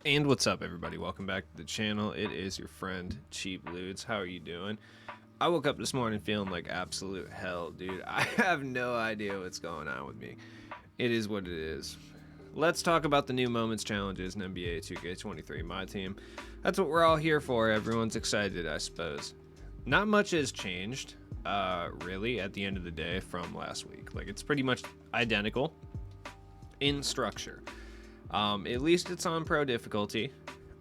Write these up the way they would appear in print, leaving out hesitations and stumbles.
And what's up, everybody? Welcome back to the channel. It is your friend Cheap Ludes. How are you doing? I woke up this morning feeling like absolute hell, dude. I have no idea what's going on with me. It is what it is. Let's talk about the new moments challenges in NBA 2K23, my team. That's what we're all here for. Everyone's excited, I suppose. Not much has changed, really, at the end of the day from last week. Like, it's pretty much identical in structure. At least it's on pro difficulty.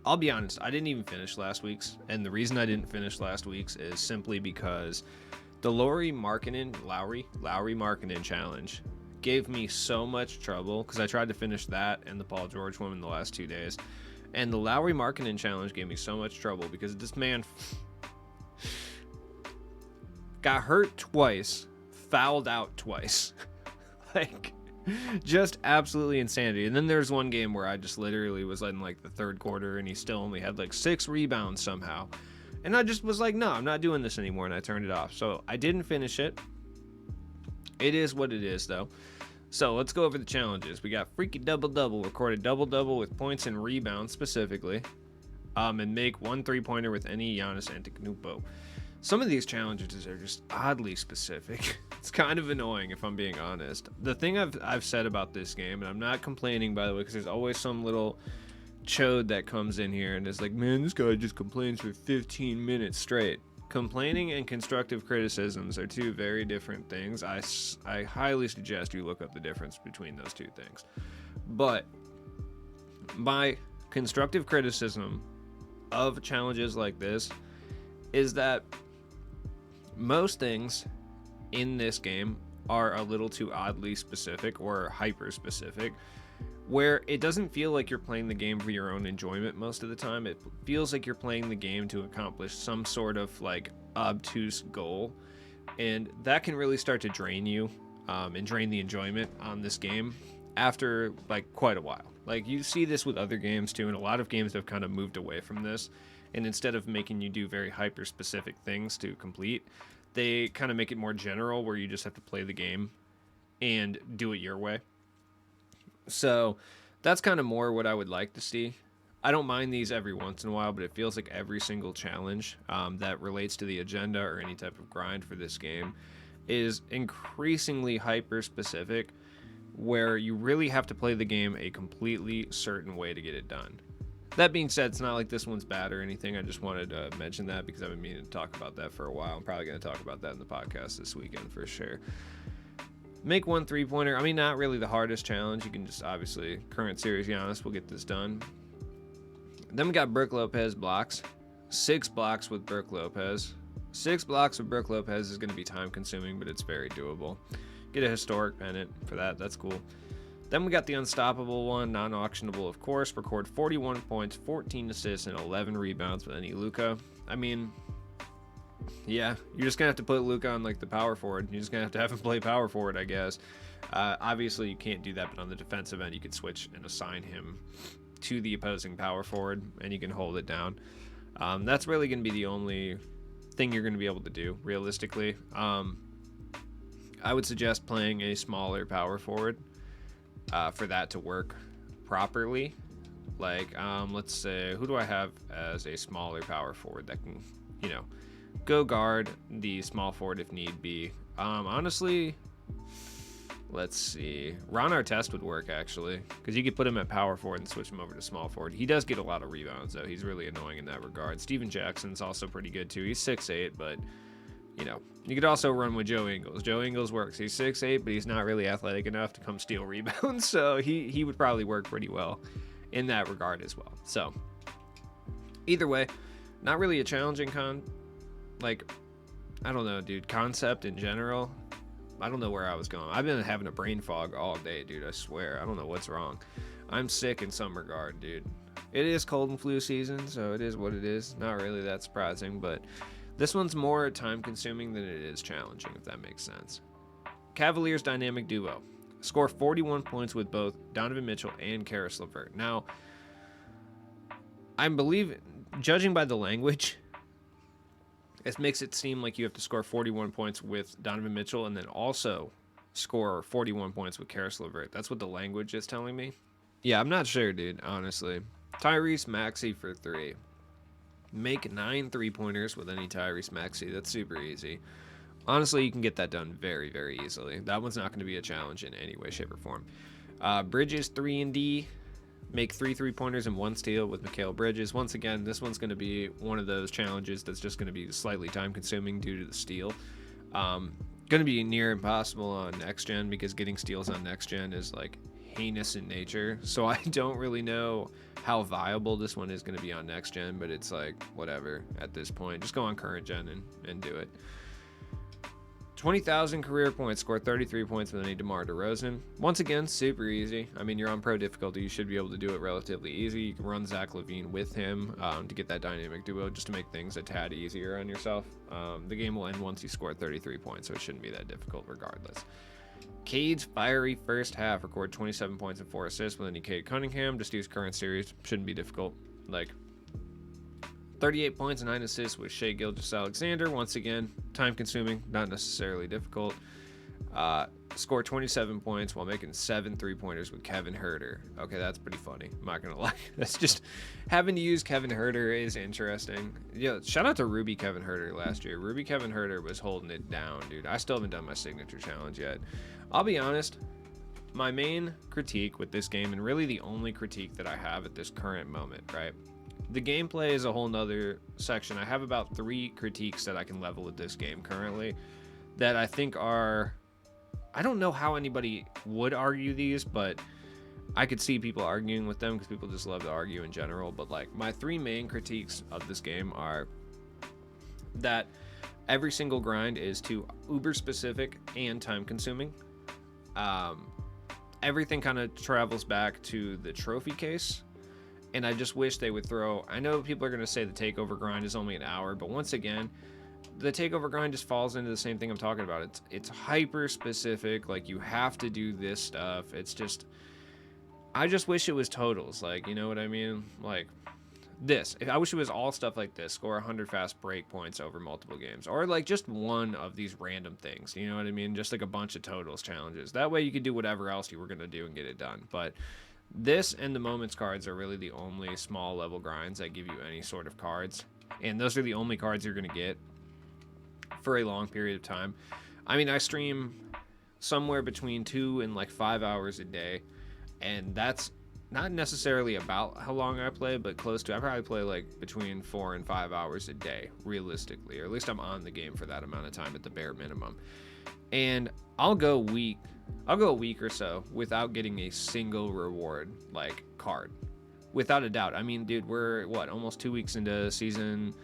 I'll be honest, I didn't even finish last week's, and the reason I didn't finish last week's is simply because the Lauri Markkanen challenge gave me so much trouble because I tried to finish that and the Paul George one in the last 2 days, and the Lauri Markkanen challenge gave me so much trouble because this man got hurt twice, fouled out twice, like. Just absolutely insanity. And then there's one game where I just literally was in like the third quarter and he still only had like 6 rebounds somehow. And I just was like, no, I'm not doing this anymore, and I turned it off. So I didn't finish it. It is what it is, though. So let's go over the challenges. We got freaky double-double, recorded double-double with points and rebounds specifically. And make 1 3-pointer with any Giannis Antetokounmpo. Some of these challenges are just oddly specific. It's kind of annoying if I'm being honest. The thing I've said about this game, and I'm not complaining by the way, because there's always some little chode that comes in here and is like, man, this guy just complains for 15 minutes straight. Complaining and constructive criticisms are two very different things. I highly suggest you look up the difference between those two things. But my constructive criticism of challenges like this is that most things in this game are a little too oddly specific or hyper specific, where it doesn't feel like you're playing the game for your own enjoyment most of the time. It feels like you're playing the game to accomplish some sort of like obtuse goal, and that can really start to drain you and drain the enjoyment on this game after like quite a while. Like, you see this with other games too, and a lot of games have kind of moved away from this, and instead of making you do very hyper specific things to complete, they kind of make it more general where you just have to play the game and do it your way. So that's kind of more what I would like to see. I don't mind these every once in a while, but it feels like every single challenge that relates to the agenda or any type of grind for this game is increasingly hyper specific, where you really have to play the game a completely certain way to get it done. That being said, it's not like this one's bad or anything. I just wanted to mention that because I've been meaning to talk about that for a while. I'm probably going to talk about that in the podcast this weekend for sure. Make 1 3-pointer. I mean, not really the hardest challenge. You can just, obviously, current series Giannis will get this done. Then we got Brook Lopez blocks. 6 blocks with Brook Lopez. 6 blocks with Brook Lopez is going to be time consuming, but it's very doable. Get a historic pennant for that. That's cool. Then we got the unstoppable one, non-auctionable, of course. Record 41 points, 14 assists, and 11 rebounds with any Luka. I mean, yeah, you're just going to have to put Luka on like the power forward. You're just going to have him play power forward, I guess. Obviously, you can't do that, but on the defensive end, you could switch and assign him to the opposing power forward, and you can hold it down. That's really going to be the only thing you're going to be able to do, realistically. I would suggest playing a smaller power forward for that to work properly. Like, let's say, who do I have as a smaller power forward that can, go guard the small forward if need be? Honestly, let's see. Ron Artest would work, actually, because you could put him at power forward and switch him over to small forward. He does get a lot of rebounds, though. He's really annoying in that regard. Steven Jackson's also pretty good, too. He's 6'8", but you could also run with Joe Ingles. Joe Ingles works. He's 6'8", but he's not really athletic enough to come steal rebounds, so he would probably work pretty well in that regard as well. So, either way, not really a challenging I don't know, dude, concept in general. I don't know where I was going. I've been having a brain fog all day, dude, I swear. I don't know what's wrong. I'm sick in some regard, dude. It is cold and flu season, so it is what it is. Not really that surprising, but this one's more time-consuming than it is challenging, if that makes sense. Cavaliers dynamic duo. Score 41 points with both Donovan Mitchell and Karis LeVert. Now, I believe, judging by the language, it makes it seem like you have to score 41 points with Donovan Mitchell and then also score 41 points with Karis LeVert. That's what the language is telling me. Yeah, I'm not sure, dude, honestly. Tyrese Maxey for 3. Make 9 3-pointers with any Tyrese Maxey. That's super easy. Honestly, you can get that done very, very easily. That one's not going to be a challenge in any way, shape, or form. Bridges 3 and D. Make 3 3-pointers and 1 steal with Mikal Bridges. Once again, this one's going to be one of those challenges that's just going to be slightly time consuming due to the steal. Going to be near impossible on next gen because getting steals on next gen is like heinous in nature. So I don't really know how viable this one is going to be on next gen, but it's like whatever at this point. Just go on current gen and do it. 20,000 career points, score 33 points with any DeMar DeRozan. Once again, super easy. I mean, you're on pro difficulty. You should be able to do it relatively easy. You can run Zach LaVine with him to get that dynamic duo, just to make things a tad easier on yourself. The game will end once you score 33 points, so it shouldn't be that difficult regardless. Cade's fiery first half, record 27 points and 4 assists with any Cade Cunningham. Just use current series. Shouldn't be difficult. Like 38 points and 9 assists with Shai Gilgeous-Alexander. Once again, time consuming, not necessarily difficult. Score 27 points while making 7 3-pointers with Kevin Huerter. Okay, that's pretty funny. I'm not going to lie. That's just having to use Kevin Huerter is interesting. Yeah, shout out to Ruby Kevin Huerter last year. Ruby Kevin Huerter was holding it down, dude. I still haven't done my signature challenge yet. I'll be honest. My main critique with this game, and really the only critique that I have at this current moment, right? The gameplay is a whole nother section. I have about 3 critiques that I can level at this game currently that I think are... I don't know how anybody would argue these, but I could see people arguing with them because people just love to argue in general. But like my 3 main critiques of this game are that every single grind is too uber specific and time consuming. Everything kind of travels back to the trophy case. And I just wish they would throw... I know people are going to say the takeover grind is only an hour, but once again, the takeover grind just falls into the same thing I'm talking about. It's hyper specific. Like, you have to do this stuff. It's just... I just wish it was totals. Like, you know what I mean? Like, this. I wish it was all stuff like this. Score 100 fast break points over multiple games. Or, like, just one of these random things. You know what I mean? Just, like, a bunch of totals challenges. That way you could do whatever else you were going to do and get it done. But... this and the moments cards are really the only small level grinds that give you any sort of cards. And those are the only cards you're going to get for a long period of time. I mean, I stream somewhere between 2 and like 5 hours a day. And that's not necessarily about how long I play, but close to. I probably play like between 4 and 5 hours a day, realistically. Or at least I'm on the game for that amount of time at the bare minimum. And I'll go a week or so without getting a single reward, like, card. Without a doubt. I mean, dude, we're, almost 2 weeks into season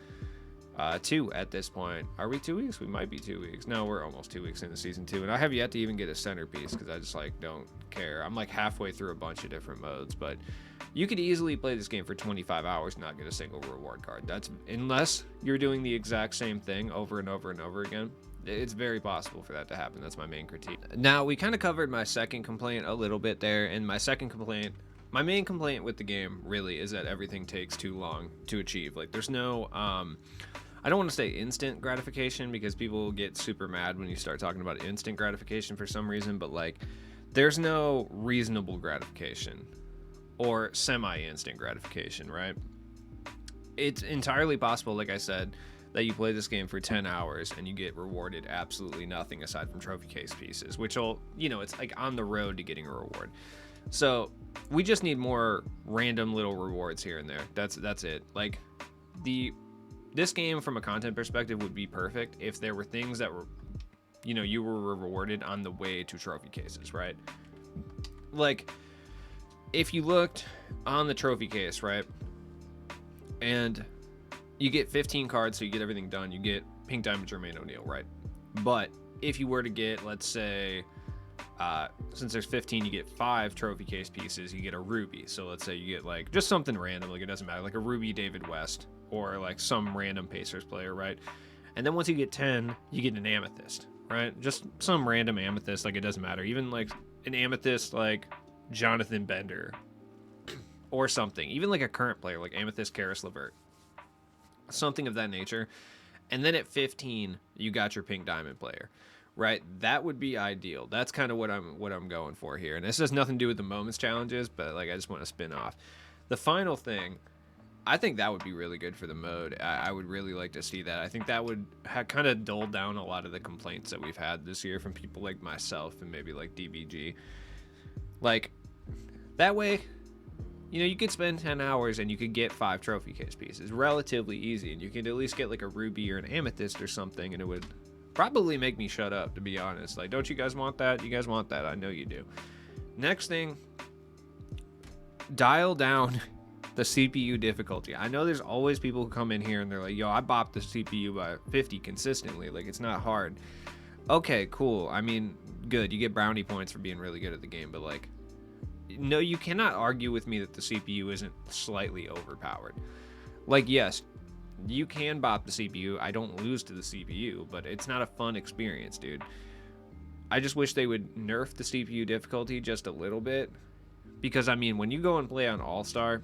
2 at this point. Are we 2 weeks? We might be 2 weeks. No, we're almost 2 weeks into season 2. And I have yet to even get a centerpiece because I just, like, don't care. I'm, like, halfway through a bunch of different modes. But you could easily play this game for 25 hours and not get a single reward card. That's unless you're doing the exact same thing over and over and over again. It's very possible for that to happen. That's my main critique. Now, we kind of covered my second complaint a little bit there, and my main complaint with the game really is that everything takes too long to achieve. Like, there's no, I don't want to say instant gratification because people get super mad when you start talking about instant gratification for some reason, but like, there's no reasonable gratification or semi-instant gratification, right? It's entirely possible, like I said, that you play this game for 10 hours and you get rewarded absolutely nothing aside from trophy case pieces, which will, it's like on the road to getting a reward. So we just need more random little rewards here and there. That's it. Like, this game from a content perspective would be perfect if there were things that were, you were rewarded on the way to trophy cases, right? Like, if you looked on the trophy case, right, and you get 15 cards, so you get everything done. You get Pink Diamond Jermaine O'Neal, right? But if you were to get, let's say, since there's 15, you get 5 trophy case pieces, you get a ruby. So let's say you get, like, just something random, like, it doesn't matter, like a ruby David West, or, like, some random Pacers player, right? And then once you get 10, you get an amethyst, right? Just some random amethyst, like, it doesn't matter. Even, like, an amethyst, like, Jonathan Bender, or something. Even, like, a current player, like Amethyst Karis LeVert. Something of that nature. And then at 15 you got your Pink Diamond player, right? That would be ideal. That's kind of what I'm going for here. And this has nothing to do with the moments challenges, but like, I just want to spin off. The final thing, I think that would be really good for the mode. I would really like to see that. I think that would kind of dull down a lot of the complaints that we've had this year from people like myself and maybe like DBG. Like, that way, you know, you could spend 10 hours and you could get 5 trophy case pieces relatively easy, and you could at least get like a ruby or an amethyst or something, and it would probably make me shut up, to be honest. Like, don't you guys want that? You guys want that. I know you do. Next thing, dial down the CPU difficulty. I know there's always people who come in here and they're like, yo, I bopped the CPU by 50 consistently. Like, it's not hard. Okay, cool. I mean, good. You get brownie points for being really good at the game, but like, no, you cannot argue with me that the CPU isn't slightly overpowered. Like, yes, you can bop the CPU. I don't lose to the CPU, but it's not a fun experience, dude. I just wish they would nerf the CPU difficulty just a little bit. Because, I mean, when you go and play on All-Star,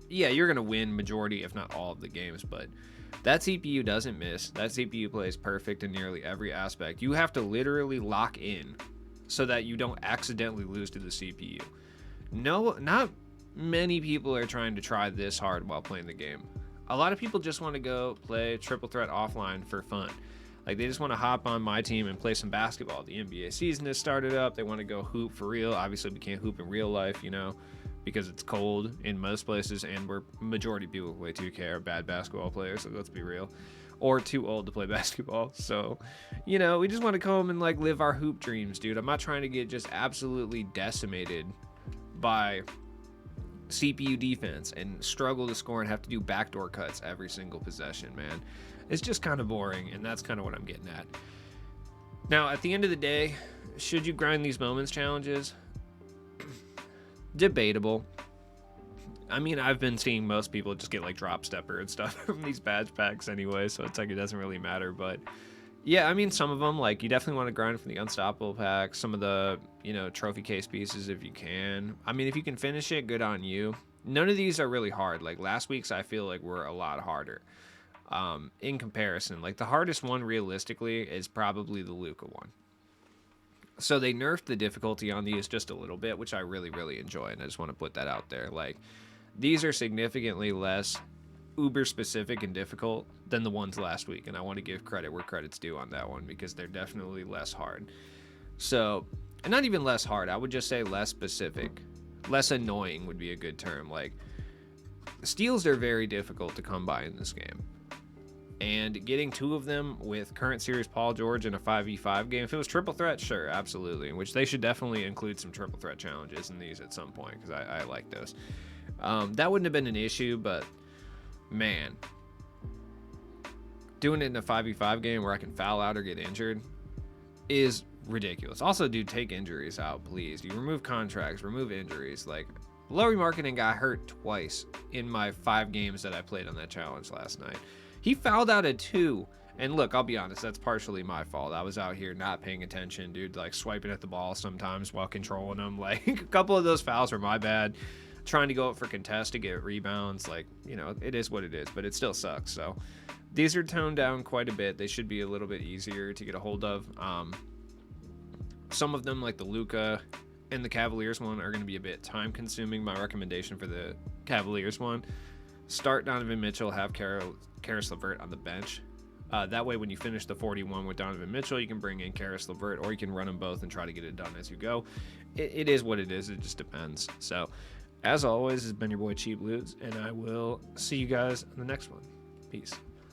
yeah, you're going to win majority, if not all of the games, but that CPU doesn't miss. That CPU plays perfect in nearly every aspect. You have to literally lock in so that you don't accidentally lose to the CPU. No, not many people are trying to try this hard while playing the game. A lot of people just want to go play Triple Threat offline for fun. Like, they just want to hop on my team and play some basketball. The NBA season has started up. They want to go hoop for real. Obviously, we can't hoop in real life, you know, because it's cold in most places, and we're majority of people who play 2K are bad basketball players, so let's be real. Or too old to play basketball. So, you know, we just want to come and like live our hoop dreams, dude. I'm not trying to get just absolutely decimated by CPU defense and struggle to score and have to do backdoor cuts every single possession, man. It's just kind of boring, and that's kind of what I'm getting at. Now, at the end of the day, should you grind these moments challenges? Debatable. I mean, I've been seeing most people just get like drop stepper and stuff from these badge packs anyway, so it's like it doesn't really matter. But yeah, I mean, some of them, like, you definitely want to grind from the unstoppable pack, some of the, you know, trophy case pieces if you can. I mean, if you can finish it, good on you. None of these are really hard. Like last week's, I feel like were a lot harder in comparison. Like, the hardest one realistically is probably the Luka one. So they nerfed the difficulty on these just a little bit, which I really, really enjoy, and I just want to put that out there. Like, these are significantly less uber specific and difficult than the ones last week, and I want to give credit where credit's due on that one, because they're definitely less hard. So, and not even less hard, I would just say less specific. Less annoying would be a good term. Like, steals are very difficult to come by in this game. And getting 2 of them with current series Paul George in a 5v5 game, if it was triple threat, sure, absolutely. Which they should definitely include some triple threat challenges in these at some point, because I like those. That wouldn't have been an issue, but man, doing it in a 5v5 game where I can foul out or get injured is ridiculous. Also, dude, take injuries out, please. You remove contracts, remove injuries. Like, Laurie Marketing got hurt twice in my 5 games that I played on that challenge last night. He fouled out at 2. And look, I'll be honest, that's partially my fault. I was out here not paying attention, dude, like swiping at the ball sometimes while controlling them. Like, a couple of those fouls were my bad. Trying to go up for contest to get rebounds, like, you know, it is what it is, but it still sucks. So these are toned down quite a bit. They should be a little bit easier to get a hold of. Some of them, like the Luka and the Cavaliers one, are going to be a bit time consuming. My recommendation for the Cavaliers one, start Donovan Mitchell, have Karis LeVert on the bench. That way, when you finish the 41 with Donovan Mitchell, you can bring in Karis LeVert, or you can run them both and try to get it done as you go. It is what it is. It just depends. So, as always, this has been your boy Cheap Loots, and I will see you guys in the next one. Peace.